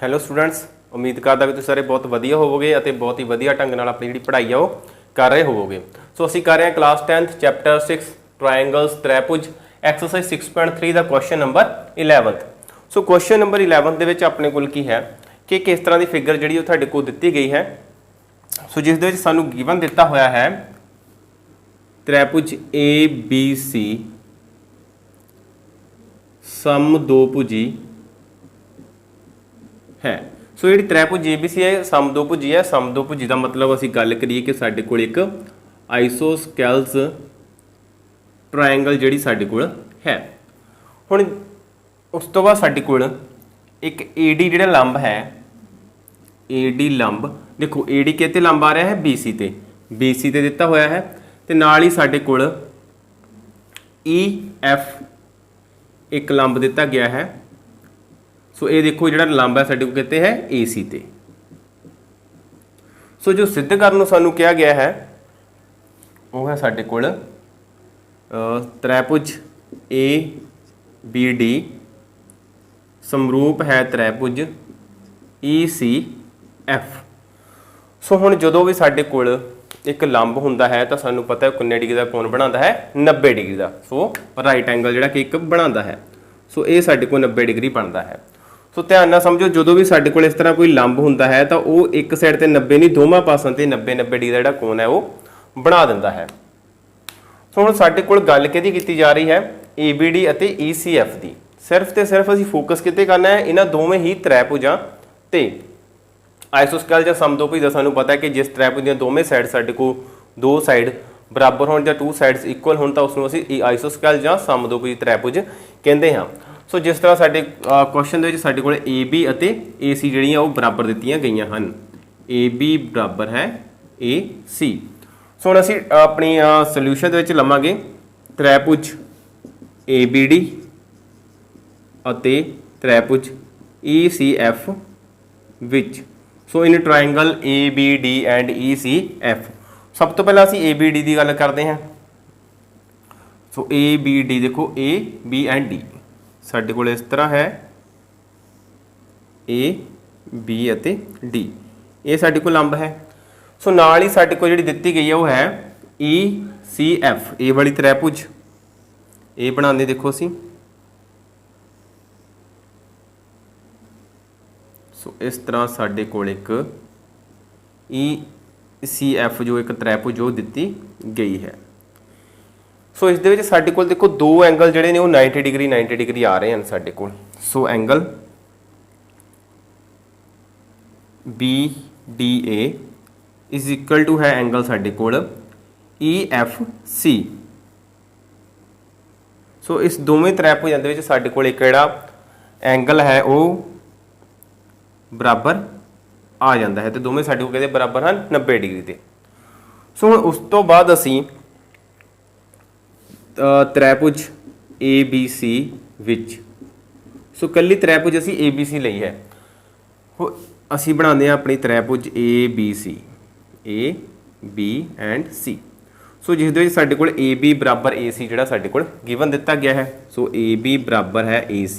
Hello students, ਉਮੀਦ ਕਰਦਾ ਵੀ ਤੁਸੀਂ ਸਾਰੇ ਬਹੁਤ ਵਧੀਆ ਹੋਵੋਗੇ ਅਤੇ ਬਹੁਤ ਹੀ ਵਧੀਆ ਢੰਗ ਨਾਲ ਆਪਣੀ ਜਿਹੜੀ ਪੜ੍ਹਾਈ ਆ ਉਹ ਕਰ ਰਹੇ ਹੋਵੋਗੇ। ਸੋ ਅਸੀਂ ਕਰ ਰਹੇ ਹਾਂ ਕਲਾਸ 10th ਚੈਪਟਰ 6 ਟ੍ਰਾਇੰਗਲਸ ਤ੍ਰੈਭੁਜ ਐਕਸਰਸਾਈਜ਼ 6.3 ਦਾ question number 11th। So question number 11th ਦੇ ਵਿੱਚ ਆਪਣੇ ਕੋਲ ਕੀ ਹੈ ਕਿ ਕਿਸ ਤਰ੍ਹਾਂ ਦੀ ਫਿਗਰ ਜਿਹੜੀ ਉਹ ਤੁਹਾਡੇ ਕੋਲ ਦਿੱਤੀ ਗਈ ਹੈ। ਸੋ ਜਿਸ ਦੇ ਵਿੱਚ ਸਾਨੂੰ ਗਿਵਨ ਦਿੱਤਾ ਹੋਇਆ ਹੈ ਤ੍ਰੈਭੁਜ ABC ਸਮ ਦੋ ਭੁਜੀ है। सो जी त्रिभुज ABC है समदोभुजी है। समदोभुजी का मतलब असीं गल करिए कि साडे कोल एक आइसोस्केल्स ट्रायंगल जिहड़ी साडे कोल है। हुण उस तो बाद साडे कोल एक AD जिहड़ा लंब है, AD लंब देखो AD किते लंब आ रहा है BC ते, BC ते दिता होया है ते नाल ही साडे कोल EF एक लंब दिता गया है। सो ये देखो जो लंब है साडे को कहते हैं AC ते। सो जो सिद्ध करने सानू कहा गया है वो है साडे कोल त्रिभुज ABD समरूप है त्रिभुज ECF। सो हुण जदों भी साडे कोल एक लंब हुंदा है तो सानू पता है कितने डिग्री का कोण बनाता है 90 डिग्री का। सो राइट एंगल जिहड़ा कि एक बनाता है। सो ये साडे कोल 90 डिग्री बनता है। सो ध्यान नाल समझो जो भी साडे कोल इस तरह कोई लंब हुंदा है तो वो एक साइड ते 90 नहीं दोवां पासों ते 90 डिग्री का जिहड़ा कोण है वो बना दिंदा है। सो हुण साडे कोल गल किहदी कीती जा रही है ABD अते ECF दी। सिर्फ ते सिर्फ असीं फोकस किते करना है इन्हां दोवें ही त्रिभुजां ते। आइसोस्केल जां समदोभुज दा सानूं पता है कि जिस त्रिभुज दीआं दोवें साइड साडे कोल दो साइड बराबर होण जां टू साइड्स इक्वल होण तां उसनूं असीं आइसोस्केल जां समदोभुज त्रिभुज कहंदे हां। सो जिस तरह साडे क्वेश्चन दे विच साडे कोल AB अते AC जिहड़ियां वो बराबर दित्तियां गईयां हन। AB बराबर है AC। सो हुण असीं अपनी सोल्यूशन दे विच लवांगे त्रिभुज ABD अते त्रिभुज ECF which. So in triangle ABD and ECF सब तो पहला असीं ABD की गल करते हैं। सो ABD देखो A B एंड D साडे कोल इस तरह है A B अते D ये साडे कोल लंब है। सो नाल ही साडे कोल जिहड़ी दित्ती गई है वो है ECF ए वाली त्रिभुज ये बनाने देखो असीं। सो इस तरह साडे कोल एक ECF जो एक त्रिभुज वो दित्ती गई है। सो इस दे विच साडे कोल देखो दो एंगल जिहड़े ने वो 90 डिग्री आ रहे हैं साडे कोल। So angle BDA is equal to है एंगल साडे कोल EFC। सो इस दोवें त्रिभुजां दे विच साडे कोल एक जिहड़ा एंगल है वो बराबर आ जाता है तो दोवें साडे कोल कहते बराबर हैं 90 डिग्री ते। सो हुण उस तो बाद असीं त्रिभुज ABC विच सो कल्ली त्रिभुज असीं ABC लई है। असीं बनाते हैं अपनी त्रिभुज ABC A B and C। सो जिस दे विच साडे कोल AB बराबर AC जिहड़ा साडे कोल गिवन दिता गया है। सो AB बराबर है AC।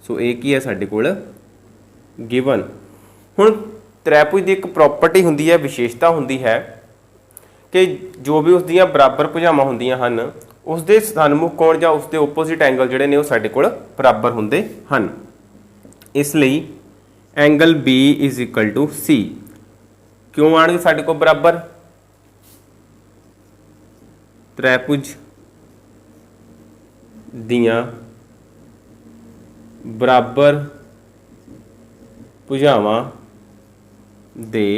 सो ये की है साडे कोल गिवन। हुण त्रिभुज की एक प्रॉपर्टी हुंदी है विशेषता हुंदी है कि जो भी उसदियां बराबर भुजावां हुंदियां हन उसके सन्मुख कोण जां उसके ओपोजिट एंगल जिहड़े ने वो साडे कोल बराबर हुंदे हन। इसलिए angle B is equal to C क्यों आणगे साडे कोल बराबर त्रिभुज दियां बराबर भुजावां दे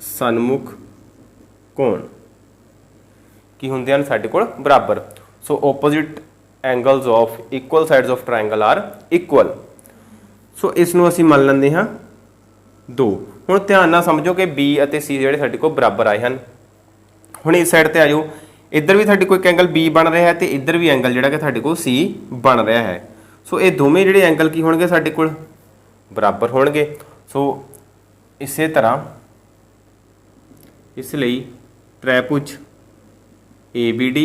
सन्मुख कोण की होंदे हैं साडे कोल बराबर। So opposite angles of equal sides of triangle are equal. So इसनूं असीं मान लैंदे हां 2। हुण ध्यान नाल समझो कि B अते C जिहड़े साडे कोल बराबर आए हैं। हुण इस साइड ते आ जाओ इधर भी साडे कोल एक एंगल B बन रहा है तो इधर भी एंगल जिहड़ा कि साडे कोल C बन रहा है। सो ये दोवें जिहड़े एंगल की होणगे साडे कोल बराबर होणगे। सो इसे तरह इसलिए त्रिभुज ABD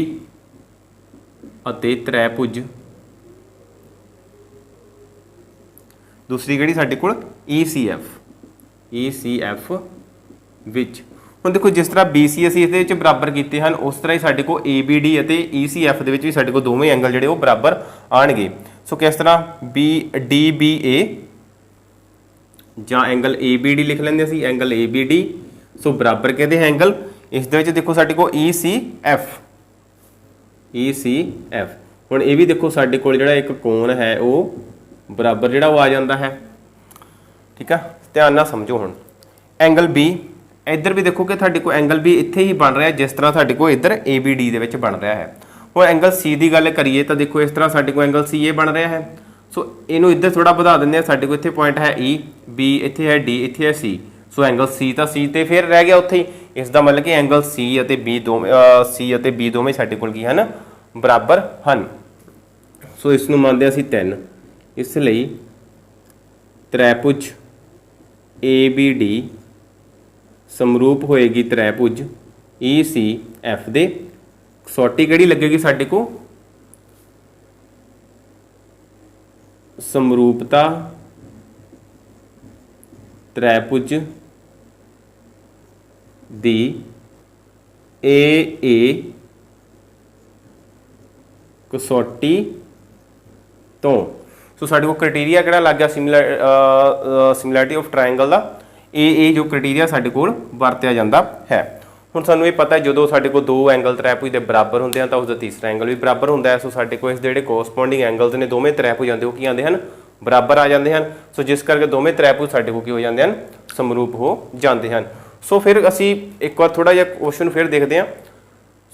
ਅਤੇ त्रिभुज दूसरी किहड़ी साडे कोल ECF विच। हुण देखो जिस तरह BC असीं इहदे विच बराबर कीते हैं उस तरह ही साडे कोल ABD अते ECF दे विच भी साडे कोल दोवें एंगल जिहड़े वो बराबर आणगे। सो किस तरह DBA जां एंगल ABD लिख लैंदे असीं, एंगल ABD। सो बराबर किहदे एंगल इस दे विच देखो साडे कोल ECF हुण ये भी देखो साडे कोल जिहड़ा एक कोण है वो बराबर जिहड़ा वो आ जांदा है। ठीक है, ध्यान नाल समझो। हुण एंगल B इधर भी देखो कि साडे कोल एंगल B इत्थे ही बन रहा है जिस तरह साडे कोल इधर ABD दे विच बन रहा है। हुण एंगल C की गल करिए तो देखो इस तरह साडे कोल एंगल CA बन रहा है। सो इनू इधर थोड़ा बढ़ा देंगे, साडे कोल इत्थे पॉइंट है E, B इत्थे है D, इत्थे है C। सो एंगल C तो C ते फिर रह गया उत्थे ही। इसका मतलब कि एंगल C अते B दोवें साडे कोल की हन बराबर हन। सो इसनू मानते असीं 3, इसलिए त्रिभुज ABD समरूप होएगी त्रिभुज ECF दे। कसौटी किहड़ी लगेगी साडे को, समरूपता त्रिभुज दी AA कसौटी तो। सो साडे को क्राइटेरिया किहड़ा लग गया सिमिलैरिटी ऑफ ट्रायंगल का, ये जो क्राइटेरिया साडे कोल वरत्या जांदा है। हुण सानूं ये पता है जो साडे कोल दो एंगल त्रिभुज दे बराबर होंदे हैं तो उसका तीसरा एंगल भी बराबर होंदा है। सो साडे कोल इस दे जिहड़े कोरसपोंडिंग एंगल्स ने दोवें त्रिभुज आंदे वो की आंदे हन बराबर आ जाते हैं। सो जिस करके दोवें त्रिभुज साडे कोल की हो जाते हैं समरूप हो जाते हैं। सो फिर असी एक बार थोड़ा जिहा क्वेश्चन फिर देखते हैं।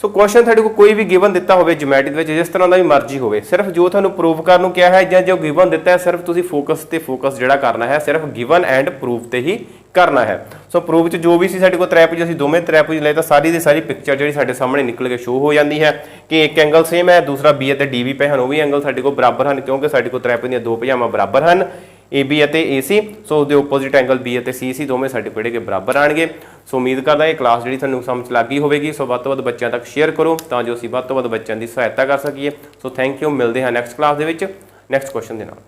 सो क्वेश्चन साडे कोल कोई भी गिवन दिता होवे ज्योमैट्री दे विच जिस तरह का भी मर्जी होवे, सिर्फ जो तुहानूं प्रूव करन नूं किहा है जां जो गिवन दिता है सिर्फ तुसीं फोकस जिहड़ा करना है सिर्फ गिवन एंड प्रूफ ते ही करना है। सो प्रूफ च जो भी सी साडे कोल त्रिभुज असीं दोवें त्रिभुज लए तां सारी दी सारी पिक्चर जिहड़ी साडे सामने निकल के शो हो जाती है कि एक एंगल सेम है, दूसरा B अते D भी पे हन, वो भी एंगल साडे कोल बराबर हन क्योंकि साडे कोल त्रिभुज दीआं दो भुजावां बराबर हन AB अते AC। सो उसके ओपोजिट एंगल B अते CC दोवें साडे कोल जिहड़े बराबर आणगे। सो उम्मीद करदा ये क्लास जिहड़ी तुहानूं समझ लग गई होवेगी। सो वध तों वध बच्चों तक शेयर करो तां जो असीं वध तों वध बच्चों की सहायता कर सकीए। सो थैंक यू, मिलते हैं नैक्सट क्लास दे विच नैक्सट क्वेश्चन दे नाल।